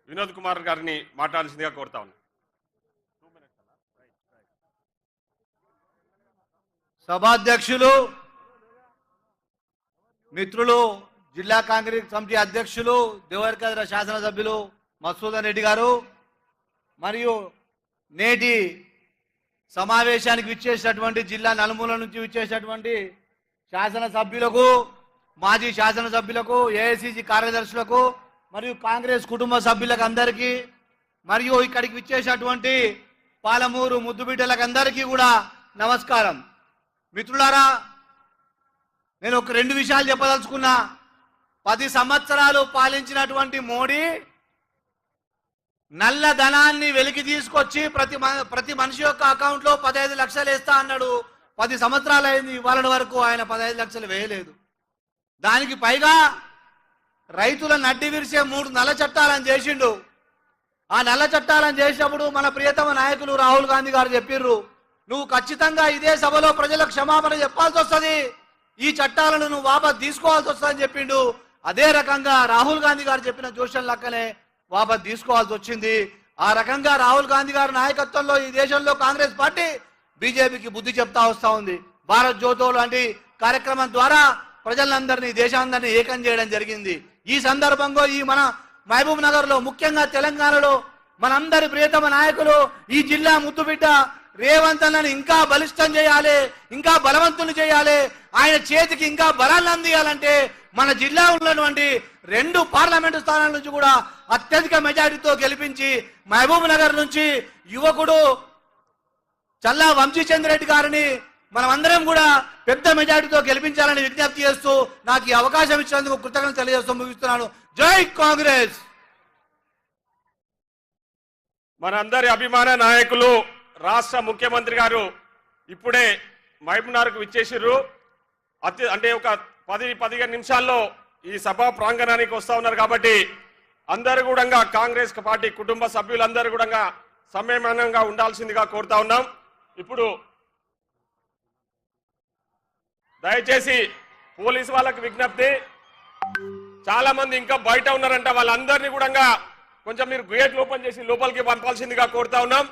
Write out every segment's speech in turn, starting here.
వినోద్ కుమార్ గారిని మాట్లాడాల్సిందిగా కోరుతా ఉన్నాను. సభాధ్యక్షులు మిత్రులు జిల్లా కాంగ్రెస్ కమిటీ అధ్యక్షులు దేవరకద్ర శాసనసభ్యులు మధుసూదన్ రెడ్డి గారు మరియు నేటి సమావేశానికి విచ్చేసినటువంటి జిల్లా నలుమూల నుంచి విచ్చేసినటువంటి శాసనసభ్యులకు మాజీ శాసనసభ్యులకు ఏఐసిసి కార్యదర్శులకు మరియు కాంగ్రెస్ కుటుంబ సభ్యులకు అందరికీ మరియు ఇక్కడికి విచ్చేసినటువంటి పాలమూరు ముద్దుబిడ్డలకు అందరికీ కూడా నమస్కారం. మిత్రులారా, నేను ఒక రెండు విషయాలు చెప్పదలుచుకున్నా. 10 సంవత్సరాలు పాలించినటువంటి మోడీ నల్ల ధనాన్ని వెలికి తీసుకొచ్చి ప్రతి మనిషి యొక్క అకౌంట్లో 15 లక్షలు వేస్తా అన్నాడు. 10 సంవత్సరాలు అయింది, ఇవాళ వరకు ఆయన 15 లక్షలు వేయలేదు. దానికి పైగా రైతుల నడ్డి విరిసే 3 నల్ల చట్టాలను చేసిండు. ఆ నల్ల చట్టాలను చేసినప్పుడు మన ప్రియతమ నాయకులు రాహుల్ గాంధీ గారు చెప్పిర్రు, నువ్వు ఖచ్చితంగా ఇదే సభలో ప్రజలకు క్షమాపణ చెప్పాల్సి వస్తుంది, ఈ చట్టాలను నువ్వు వాపస్ తీసుకోవాల్సి వస్తుందని చెప్పిండు. అదే రకంగా రాహుల్ గాంధీ గారు చెప్పిన జోషన్ లెక్కనే వాపస్ తీసుకోవాల్సి వచ్చింది. ఆ రకంగా రాహుల్ గాంధీ గారి నాయకత్వంలో ఈ దేశంలో కాంగ్రెస్ పార్టీ బీజేపీకి బుద్ధి చెప్తా వస్తా ఉంది. భారత్ జోతో లాంటి కార్యక్రమం ద్వారా ప్రజలందరినీ దేశాందరినీ ఏకం చేయడం జరిగింది. ఈ సందర్భంగా ఈ మన మహబూబ్ నగర్ లో ముఖ్యంగా తెలంగాణలో మనందరి ప్రియతమ నాయకులు ఈ జిల్లా ముద్దుబిడ్డ రేవంత్ అన్నని ఇంకా బలిష్టం చేయాలి, ఇంకా బలవంతులు చేయాలి, ఆయన చేతికి ఇంకా బలాన్ని అందియాలంటే మన జిల్లా ఉన్నటువంటి 2 పార్లమెంటు స్థానాల నుంచి కూడా అత్యధిక మెజారిటీతో గెలిపించి మహబూబ్ నగర్ నుంచి యువకుడు చల్లా వంశీచంద్రెడ్డి గారిని మనమందరం కూడా పెద్ద మెజారిటీతో గెలిపించాలని విజ్ఞప్తి చేస్తూ నాకు ఈ అవకాశం ఇచ్చినందుకు కృతజ్ఞతలు తెలియజేస్తూ ముగిస్తున్నాను. జై కాంగ్రెస్. మనందరి అభిమాన నాయకులు రాష్ట్ర ముఖ్యమంత్రి గారు ఇప్పుడే మహబూబ్నగర్కు విచ్చేసిర్రు. అంటే ఒక 10-15 నిమిషాల్లో ఈ సభా ప్రాంగణానికి వస్తా ఉన్నారు. కాబట్టి అందరూ కూడా కాంగ్రెస్ పార్టీ కుటుంబ సభ్యులందరూ కూడా సంయమనంగా ఉండాల్సిందిగా కోరుతా ఉన్నాం. ఇప్పుడు దయచేసి పోలీసు వాళ్ళకి విజ్ఞప్తి, చాలా మంది ఇంకా బయట ఉన్నారంట, వాళ్ళందరినీ కూడా కొంచెం మీరు గేట్లు ఓపెన్ చేసి లోపలికి పంపాల్సిందిగా కోరుతా ఉన్నాం.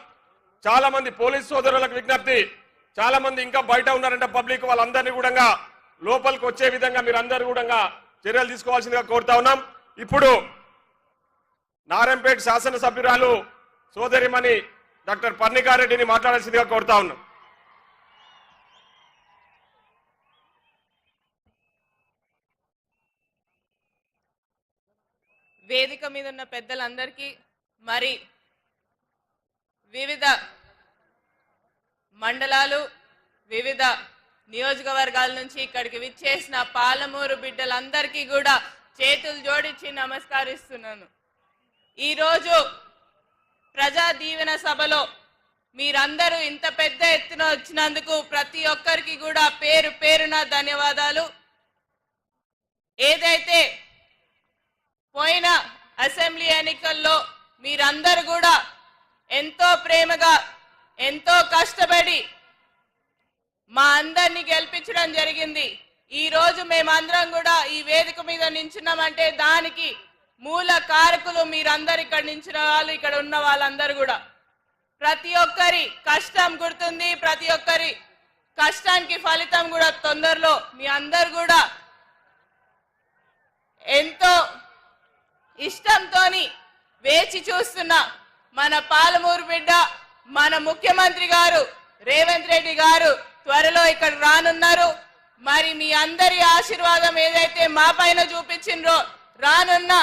చాలా మంది పోలీసు సోదరులకు విజ్ఞప్తి, చాలా మంది ఇంకా బయట ఉన్నారంట పబ్లిక్, వాళ్ళందరినీ కూడా లోపలికి వచ్చే విధంగా మీరు అందరూ కూడా చర్యలు తీసుకోవాల్సిందిగా కోరుతా ఉన్నాం. ఇప్పుడు నారాయణపేట శాసనసభ్యురాలు సోదరిమణి డాక్టర్ పర్ణికారెడ్డిని మాట్లాడాల్సిందిగా కోరుతా ఉన్నాం. వేదిక మీద ఉన్న పెద్దలందరికీ, మరి వివిధ మండలాలు వివిధ నియోజకవర్గాల నుంచి ఇక్కడికి విచ్చేసిన పాలమూరు బిడ్డలందరికీ కూడా చేతులు జోడించి నమస్కరిస్తున్నాను. ఈరోజు ప్రజా దీవెన సభలో మీరందరూ ఇంత పెద్ద ఎత్తున వచ్చినందుకు ప్రతి ఒక్కరికి కూడా పేరు పేరున ధన్యవాదాలు. ఏదైతే పోయిన అసెంబ్లీ ఎన్నికల్లో మీరందరూ కూడా ఎంతో ప్రేమగా ఎంతో కష్టపడి మా అందరినీ గెలిపించడం జరిగింది. ఈ రోజు మేమందరం కూడా ఈ వేదిక మీద నించున్నామంటే దానికి మూల కారకులు మీరందరు ఇక్కడ నించిన వాళ్ళు, ఇక్కడ ఉన్న వాళ్ళందరూ కూడా. ప్రతి ఒక్కరి కష్టం గుర్తుంది, ప్రతి ఒక్కరి కష్టానికి ఫలితం కూడా తొందరలో మీ అందరు కూడా ఎంతో ఇష్టంతోని వేచి చూస్తున్న మన పాలమూరు బిడ్డ మన ముఖ్యమంత్రి గారు రేవంత్ రెడ్డి గారు త్వరలో ఇక్కడ రానున్నారు. మరి మీ అందరి ఆశీర్వాదం ఏదైతే మా పైన చూపించిండ్రో రానున్న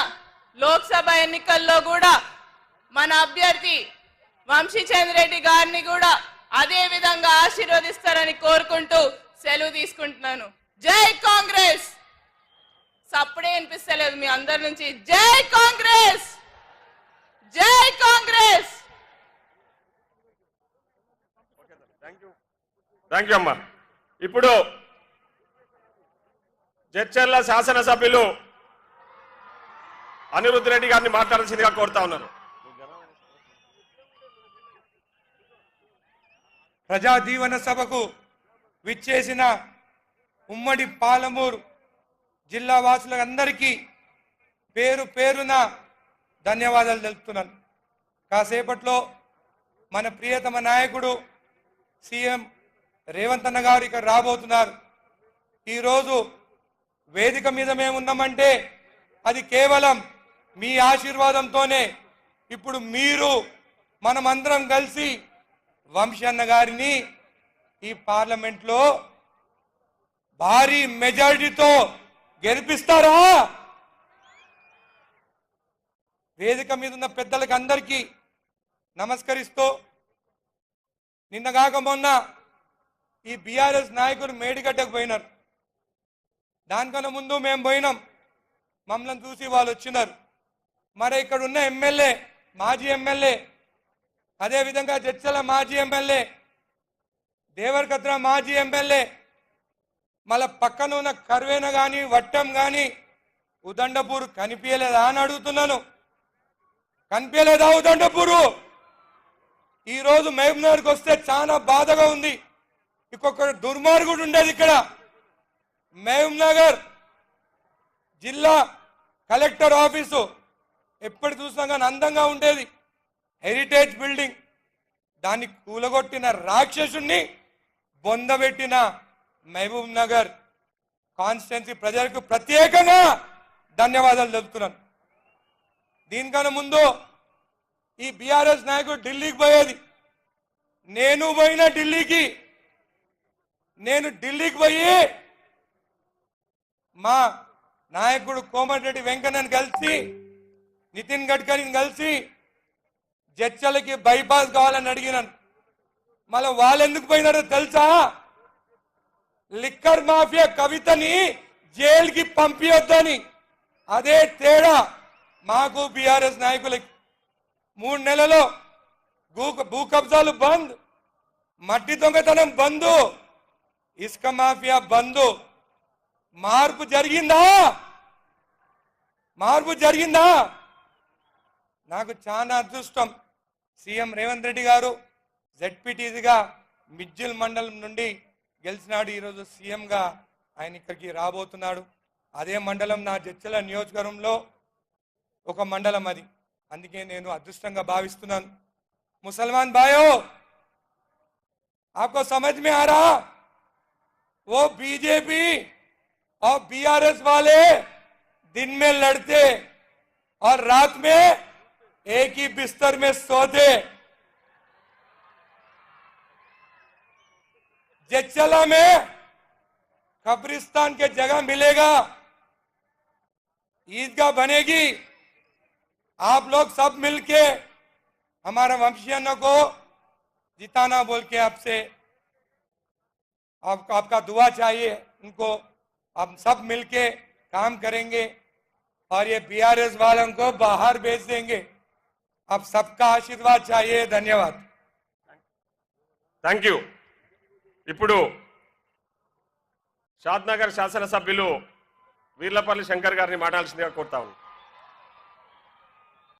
లోక్సభ ఎన్నికల్లో కూడా మన అభ్యర్థి వంశీచంద్రెడ్డి గారిని కూడా అదే విధంగా ఆశీర్వదిస్తారని కోరుకుంటూ సెలవు తీసుకుంటున్నాను. జై కాంగ్రెస్. సప్పుడే అనిపిస్తలేదు మీ అందరి నుంచి. జై కాంగ్రెస్, జై కాంగ్రెస్. థ్యాంక్ యూ అమ్మా. ఇప్పుడు జడ్చర్ల శాసనసభ్యులు అనిరుద్ధ్ రెడ్డి గారిని మాట్లాడాల్సిందిగా కోరుతా ఉన్నారు. ప్రజా దీవెన సభకు విచ్చేసిన ఉమ్మడి పాలమూరు జిల్లా వాసులందరికీ పేరు పేరున ధన్యవాదాలు తెలుపుతున్నాను. కాసేపట్లో మన ప్రియతమ నాయకుడు సీఎం రేవంత్ అన్న గారు ఇక్కడ రాబోతున్నారు. ఈరోజు వేదిక మీద మేము ఉన్నామంటే అది కేవలం మీ ఆశీర్వాదంతోనే. ఇప్పుడు మీరు మనమందరం కలిసి వంశీ అన్న గారిని ఈ పార్లమెంట్లో భారీ మెజారిటీతో గెలిపిస్తారా? వేదిక మీద ఉన్న పెద్దలకు అందరికీ నమస్కరిస్తూ, నిన్నగాక మొన్న ఈ బీఆర్ఎస్ నాయకులు మేడిగడ్డకు పోయినారు. దానికన్నా ముందు మేము పోయినాం. మమ్మల్ని చూసి వాళ్ళు వచ్చినారు. మరి ఇక్కడ ఉన్న ఎమ్మెల్యే, మాజీ ఎమ్మెల్యే, అదేవిధంగా జడ్చల మాజీ ఎమ్మెల్యే, దేవరకద్ర మాజీ ఎమ్మెల్యే, మళ్ళా పక్కన ఉన్న కర్వేన కానీ వట్టం కానీ ఉదండపూర్ కనిపించలేదా అని అడుగుతున్నాను. కనిపించలేదా ఉదండపూరు? ఈరోజు మహబూబ్నగర్కి వస్తే చాలా బాధగా ఉంది. ఇంకొక దుర్మార్గుడు ఉండేది ఇక్కడ. మహబూబ్నగర్ జిల్లా కలెక్టర్ ఆఫీసు ఎప్పుడు చూసినా కానీ అందంగా ఉండేది, హెరిటేజ్ బిల్డింగ్. దాన్ని కూలగొట్టిన రాక్షసుణ్ణి బొందబెట్టిన మహబూబ్ నగర్ కాన్స్టిట్యున్సీ ప్రజలకు ప్రత్యేకంగా ధన్యవాదాలు తెలుపుతున్నాను. దీనికన్నా ముందు ఈ బీఆర్ఎస్ నాయకుడు ఢిల్లీకి పోయేది. నేను పోయిన ఢిల్లీకి. నేను ఢిల్లీకి పోయి మా నాయకుడు కోమటిరెడ్డి వెంకన్నని కలిసి, నితిన్ గడ్కరీని కలిసి జడ్చలకి బైపాస్ కావాలని అడిగినాను. మళ్ళీ వాళ్ళు ఎందుకు పోయినారో తెలుసా? లిక్కర్ మాఫియా కవితని జైలుకి పంపించొద్దని. అదే తేడా మాకు బీఆర్ఎస్ నాయకులకి. 3 నెలలో భూ కబ్జాలు బంద్, మట్టి దొంగతనం బంద్, ఇసుక మాఫియా బంద్. మార్పు జరిగిందా? మార్పు జరిగిందా? నాకు చాలా అదృష్టం. సీఎం రేవంత్ రెడ్డి గారు జెడ్పీటీసీగా మిడ్జిల్ మండలం నుండి గెలిచినాడు. ఈరోజు సీఎంగా ఆయన ఇక్కడికి రాబోతున్నాడు. అదే మండలం నా జడ్చల నియోజకవర్గంలో ఒక మండలం అది. అందుకే నేను అదృష్టంగా భావిస్తున్నాను. ముసల్మాన్ భాయో, आपको समझ में आ रहा? वो बीजेपी और बीआरएस वाले दिन में लड़ते और रात में एक ही बिस्तर में सोते. जच्चला में कब्रिस्तान के जगह मिलेगा, ईदगाह बनेगी. आप लोग सब मिलके हमारा वंशीयनों को जिताना बोल के आपसे आपका दुआ चाहिए. उनको हम सब मिलके काम करेंगे और ये बीआरएस वालों को बाहर भेज देंगे. आप सबका आशीर्वाद चाहिए. धन्यवाद. Thank you. ఇప్పుడు షాద్నగర్ శాసనసభ్యులు వీర్లపల్లి శంకర్ గారిని మాట్లాడాల్సిందిగా కోరుతా ఉన్నాను.